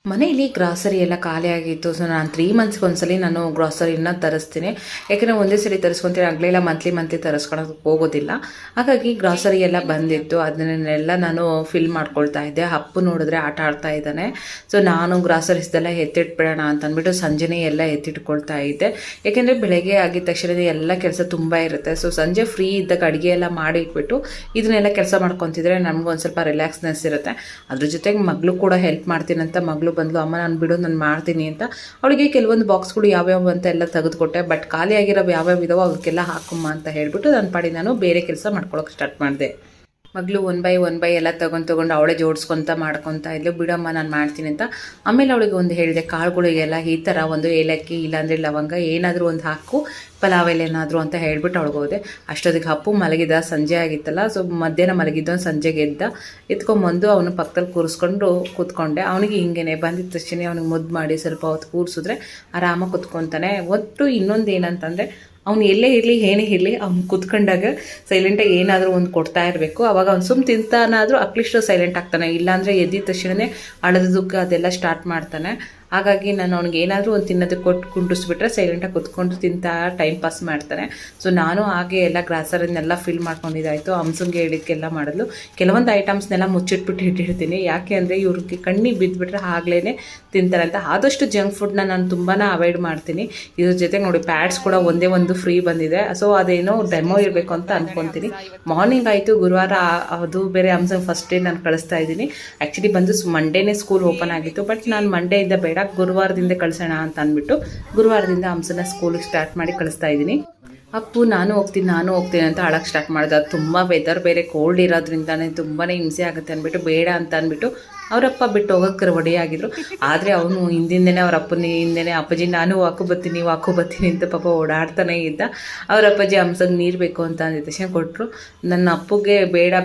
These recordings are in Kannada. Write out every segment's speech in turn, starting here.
ಮನೆಯಲ್ಲಿ ಗ್ರಾಸರಿ ಎಲ್ಲ ಖಾಲಿ ಆಗಿತ್ತು. ಸೊ ನಾನು 3 ಮಂತ್ಸ್ಗೆ ಒಂದ್ಸಲಿ ನಾನು ಗ್ರಾಸರಿನ ತರಿಸ್ತೀನಿ. ಯಾಕಂದರೆ ಒಂದೇ ಸರಿ ತರಿಸ್ಕೊತೀನಿ, ಆಗಲೆಲ್ಲ ಮಂತ್ಲಿ ತರಿಸ್ಕೊಳಕ್ಕೆ ಹೋಗೋದಿಲ್ಲ. ಹಾಗಾಗಿ ಗ್ರಾಸರಿ ಎಲ್ಲ ಬಂದಿತ್ತು, ಅದನ್ನೆಲ್ಲ ನಾನು ಫಿಲ್ ಮಾಡ್ಕೊಳ್ತಾ ಇದ್ದೆ. ಅಪ್ಪು ನೋಡಿದ್ರೆ ಆಟ ಆಡ್ತಾ ಇದ್ದಾನೆ. ಸೊ ನಾನು ಗ್ರಾಸರೀಸ್ದೆಲ್ಲ ಎತ್ತಿಟ್ಬಿಡೋಣ ಅಂತ ಅಂದ್ಬಿಟ್ಟು ಸಂಜೆನೇ ಎಲ್ಲ ಎತ್ತಿಟ್ಕೊಳ್ತಾ ಇದ್ದೆ. ಯಾಕೆಂದರೆ ಬೆಳಗ್ಗೆ ಆಗಿದ ತಕ್ಷಣ ಎಲ್ಲ ಕೆಲಸ ತುಂಬ ಇರುತ್ತೆ. ಸೊ ಸಂಜೆ ಫ್ರೀ ಇದ್ದಾಗ ಅಡುಗೆ ಎಲ್ಲ ಮಾಡಿ ಇಟ್ಬಿಟ್ಟು ಇದನ್ನೆಲ್ಲ ಕೆಲಸ ಮಾಡ್ಕೊತಿದ್ರೆ ನಮಗೊಂದು ಸ್ವಲ್ಪ ರಿಲ್ಯಾಕ್ಸ್ನೆಸ್ ಇರುತ್ತೆ. ಅದ್ರ ಜೊತೆಗೆ ಮಗಳು ಕೂಡ ಹೆಲ್ಪ್ ಮಾಡ್ತೀನಿ ಅಂತ ಮಗಳು ಬಂದ್ಲು. ಅಮ್ಮ ನಾನು ಬಿಡು, ನಾನು ಮಾಡ್ತೀನಿ ಅಂತ ಅವಳಿಗೆ ಕೆಲವೊಂದು ಬಾಕ್ಸ್ಗಳು ಯಾವ್ಯಾವ ಅಂತ ಎಲ್ಲ ತೆಗೆದುಕೊಟ್ಟೆ. ಬಟ್ ಖಾಲಿಯಾಗಿರೋ ಯಾವ್ಯಾವ ಇದಾವೋ ಅದಕ್ಕೆಲ್ಲ ಹಾಕಮ್ಮ ಅಂತ ಹೇಳಿಬಿಟ್ಟು ನನ್ನ ಪಾಡಿ ನಾನು ಬೇರೆ ಕೆಲಸ ಮಾಡ್ಕೊಳಕ್ಕೆ ಸ್ಟಾರ್ಟ್ ಮಾಡಿದೆ. ಮಗಳು ಒನ್ ಬೈ ಎಲ್ಲ ತೊಗೊಂಡು ಅವಳೇ ಜೋಡಿಸ್ಕೊತ ಮಾಡ್ಕೊತಾ ಇದ್ಲು. ಬಿಡಮ್ಮ ನಾನು ಮಾಡ್ತೀನಿ ಅಂತ. ಆಮೇಲೆ ಅವಳಿಗೆ ಒಂದು ಹೇಳಿದೆ, ಕಾಳುಗಳಿಗೆಲ್ಲ ಈ ಥರ ಒಂದು ಏಲಕ್ಕಿ ಇಲ್ಲಾಂದರೆ ಲವಂಗ ಏನಾದರೂ ಒಂದು ಹಾಕು ಪಲಾವ್ ಏನಾದರೂ ಅಂತ ಹೇಳ್ಬಿಟ್ಟು ಅವಳಿಗೆ ಹೋದೆ. ಅಷ್ಟೊತ್ತಿಗೆ ಅಪ್ಪು ಮಲಗಿದ, ಸಂಜೆ ಆಗಿತ್ತಲ್ಲ. ಸೊ ಮಧ್ಯಾಹ್ನ ಮಲಗಿದ್ದು ಸಂಜೆಗೆ ಎತ್ಕೊಂಬಂದು ಅವನು ಪಕ್ಕದಲ್ಲಿ ಕೂರಿಸ್ಕೊಂಡು ಕೂತ್ಕೊಂಡೆ. ಅವನಿಗೆ ಹಿಂಗೇನೆ ಬಂದಿದ್ದ ತಕ್ಷಣ ಅವನಿಗೆ ಮುದ್ದು ಮಾಡಿ ಸ್ವಲ್ಪ ಹೊತ್ತು ಕೂರಿಸಿದ್ರೆ ಆರಾಮಾಗಿ ಕೂತ್ಕೊತಾನೆ. ಒಟ್ಟು ಇನ್ನೊಂದು ಏನಂತಂದರೆ ಅವ್ನು ಎಲ್ಲೇ ಇರಲಿ ಏನೇ ಇರಲಿ ಅವ್ನು ಕೂತ್ಕೊಂಡಾಗ ಸೈಲೆಂಟಾಗಿ ಏನಾದರೂ ಒಂದು ಕೊಡ್ತಾ ಇರಬೇಕು. ಅವಾಗ ಅವ್ನು ಸುಮ್ಮ ತಿಂತಾನಾದರೂ ಅಟ್ಲೀಸ್ಟ್ ಸೈಲೆಂಟ್ ಆಗ್ತಾನೆ. ಇಲ್ಲಾಂದರೆ ಎದ್ದಿದ ತಕ್ಷಣವೇ ಅಳದಕ್ಕೆ ಅದೆಲ್ಲ ಸ್ಟಾರ್ಟ್ ಮಾಡ್ತಾನೆ. ಹಾಗಾಗಿ ನಾನು ಅವ್ನಿಗೆ ಏನಾದರೂ ಒಂದು ತಿನ್ನೋದಕ್ಕೆ ಕೊಟ್ಟು ಕುಂಡಿಸ್ಬಿಟ್ರೆ ಸೈಲೆಂಟಾಗಿ ಕುತ್ಕೊಂಡು ತಿಂತಾ ಟೈಮ್ ಪಾಸ್ ಮಾಡ್ತಾನೆ. ಸೊ ನಾನು ಹಾಗೆ ಎಲ್ಲ ಗ್ರಾಸರಿನೆಲ್ಲ ಫಿಲ್ ಮಾಡ್ಕೊಂಡಿದ್ದಾಯಿತು. ಹಂಸಂಗೆ ಹೇಳಿದ್ದಕ್ಕೆಲ್ಲ ಮಾಡಿದ್ಲು. ಕೆಲವೊಂದು ಐಟಮ್ಸ್ನೆಲ್ಲ ಮುಚ್ಚಿಟ್ಬಿಟ್ಟು ಇಟ್ಟಿರ್ತೀನಿ. ಯಾಕೆ ಅಂದರೆ ಇವ್ರಿಗೆ ಕಣ್ಣಿಗೆ ಬಿದ್ದುಬಿಟ್ರೆ ಆಗಲೇ ತಿಂತಾರೆ ಅಂತ. ಆದಷ್ಟು ಜಂಕ್ ಫುಡ್ನ ನಾನು ತುಂಬಾ ಅವಾಯ್ಡ್ ಮಾಡ್ತೀನಿ. ಇದ್ರ ಜೊತೆಗೆ ನೋಡಿ ಪ್ಯಾಡ್ಸ್ ಕೂಡ ಒಂದೇ ಒಂದು ಫ್ರೀ ಬಂದಿದೆ. ಸೊ ಅದೇನೋ ಡೆಮೋ ಇರಬೇಕು ಅಂತ ಅಂದ್ಕೊತೀನಿ. ಮಾರ್ನಿಂಗ್ ಆಯಿತು, ಗುರುವಾರ ಅದು ಬೇರೆ ಹಂಸಂಗೆ ಫಸ್ಟ್ ಡೇ ನಾನು ಕಳಿಸ್ತಾ ಇದ್ದೀನಿ. ಆ್ಯಕ್ಚುಲಿ ಬಂದು ಮಂಡೇನೇ ಸ್ಕೂಲ್ ಓಪನ್ ಆಗಿತ್ತು. ಬಟ್ ನಾನು ಮಂಡೆಯಿಂದ ಬೇಡ, ಗುರುವಾರದಿಂದ ಕಳಿಸೋಣ ಅಂತ ಅಂದ್ಬಿಟ್ಟು ಗುರುವಾರದಿಂದ ಹಂಸನ ಸ್ಕೂಲಿಗೆ ಸ್ಟಾರ್ಟ್ ಮಾಡಿ ಕಳಿಸ್ತಾ ಇದ್ದೀನಿ. ಅಪ್ಪು ನಾನು ಹೋಗ್ತೀನಿ ಅಂತ ಅಳಕ್ಕೆ ಸ್ಟಾರ್ಟ್ ಮಾಡಿದೆ. ಅದು ತುಂಬ ವೆದರ್ ಬೇರೆ ಕೋಲ್ಡ್ ಇರೋದ್ರಿಂದನೇ ತುಂಬಾ ಹಿಂಸೆ ಆಗುತ್ತೆ ಅಂದ್ಬಿಟ್ಟು ಬೇಡ ಅಂತ ಅಂದ್ಬಿಟ್ಟು ಅವರಪ್ಪ ಬಿಟ್ಟು ಹೋಗೋಕ್ಕೆ ರೆಡಿಯಾಗಿದ್ರು. ಆದರೆ ಅವನು ಹಿಂದಿಂದನೇ ಅವ್ರ ಅಪ್ಪನ ಹಿಂದೆನೇ ಅಪ್ಪಾಜಿ ನಾನು ವಾಕು ಬರ್ತೀನಿ ಅಂತ ಪಾಪ ಓಡಾಡ್ತಾನೆ ಇದ್ದ. ಅವ್ರ ಅಪ್ಪಾಜಿ ಹಂಸಂಗೆ ನೀರು ಬೇಕು ಅಂತ ಅಂದಿದ್ದ ತಕ್ಷಣ ಕೊಟ್ಟರು. ನನ್ನ ಅಪ್ಪಗೆ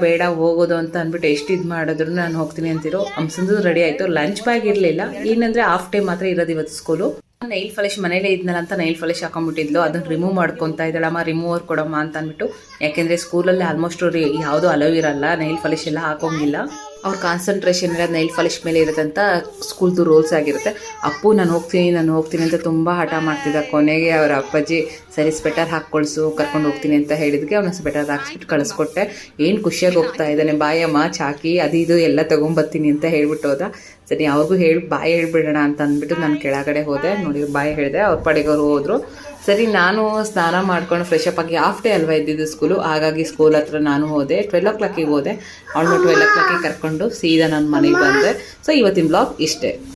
ಬೇಡ ಹೋಗೋದು ಅಂತ ಅಂದ್ಬಿಟ್ಟು ಎಷ್ಟು ಇದು ಮಾಡಿದ್ರು ನಾನು ಹೋಗ್ತೀನಿ ಅಂತಿರೋ. ಹಂಸಂದು ರೆಡಿ ಆಯಿತು. ಲಂಚ್ ಬ್ಯಾಗ್ ಇರಲಿಲ್ಲ, ಏನಂದರೆ ಹಾಫ್ ಡೇ ಮಾತ್ರ ಇರೋದು ಇವತ್ತು ಸ್ಕೂಲು. ನೈಲ್ ಪಾಲಿಶ್ ಮನೇಲೇ ಇದ್ನಲ್ಲ ಅಂತ ನೈಲ್ ಪಾಲಿಶ್ ಹಾಕೊಂಡ್ಬಿಟ್ಟಿದ್ಲು. ಅದನ್ನು ರಿಮೂವ್ ಮಾಡ್ಕೊತಾ ಇದ್ದಾಳಮ್ಮ, ರಿಮೂವರ್ ಕೊಡಮ್ಮ ಅಂತ ಅಂದ್ಬಿಟ್ಟು. ಯಾಕೆಂದರೆ ಸ್ಕೂಲಲ್ಲಿ ಆಲ್ಮೋಸ್ಟ್ ಯಾವುದೂ ಅಲೋ ಇರಲ್ಲ, ನೈಲ್ ಪಾಲಿಶ್ ಎಲ್ಲ ಹಾಕೋಂಗಿಲ್ಲ. ಅವ್ರ ಕಾನ್ಸಂಟ್ರೇಷನ್ ಇರೋದು ನೈಲ್ ಪಾಲಿಶ್ ಮೇಲೆ ಇರುತ್ತೆ ಅಂತ ಸ್ಕೂಲ್ದು ರೂಲ್ಸ್ ಆಗಿರುತ್ತೆ. ಅಪ್ಪು ನಾನು ಹೋಗ್ತೀನಿ ಅಂತ ತುಂಬ ಹಠ ಮಾಡ್ತಿದ್ದ. ಕೊನೆಗೆ ಅವರ ಅಪ್ಪಾಜಿ ಸರಿ ಸ್ವೆಟರ್ ಹಾಕ್ಕೊಳ್ಸು, ಕರ್ಕೊಂಡು ಹೋಗ್ತೀನಿ ಅಂತ ಹೇಳಿದಕ್ಕೆ ಅವನ ಸ್ವೆಟರ್ ಹಾಕ್ಸ್ಬಿಟ್ಟು ಕಳಿಸ್ಕೊಟ್ಟೆ. ಏನು ಖುಷಿಯಾಗಿ ಹೋಗ್ತಾ ಇದ್ದಾನೆ. ಬಾಯಮ್ಮ ಚಾಕಿ ಅದು ಇದು ಎಲ್ಲ ತೊಗೊಂಬರ್ತೀನಿ ಅಂತ ಹೇಳ್ಬಿಟ್ಟು ಹೋದ. ಸರಿ ಅವ್ರಿಗೂ ಬಾಯಿ ಹೇಳ್ಬಿಡೋಣ ಅಂತ ಅಂದ್ಬಿಟ್ಟು ನಾನು ಕೆಳಗಡೆ ಹೋದೆ. ನೋಡಿ ಬಾಯಿ ಹೇಳಿದೆ, ಅವ್ರ ಪಾಡಿಗೆ ಅವರು ಹೋದರು. ಸರಿ ನಾನು ಸ್ನಾನ ಮಾಡ್ಕೊಂಡು ಫ್ರೆಶ್ ಅಪ್ ಆಗಿ ಹಾಫ್ ಡೇ ಅಲ್ವಾ ಇದ್ದಿದ್ದು ಸ್ಕೂಲು. ಹಾಗಾಗಿ ಸ್ಕೂಲ್ ಹತ್ರ ನಾನು ಹೋದೆ. 12 o'clock ಹೋದೆ. ಅವಳು 12 o'clock ಕರ್ಕೊಂಡು ಸೀದಾ ನನ್ನ ಮನೆಗೆ ಬಂದೆ. ಸೊ ಇವತ್ತಿನ ಬ್ಲಾಗ್ ಇಷ್ಟೇ.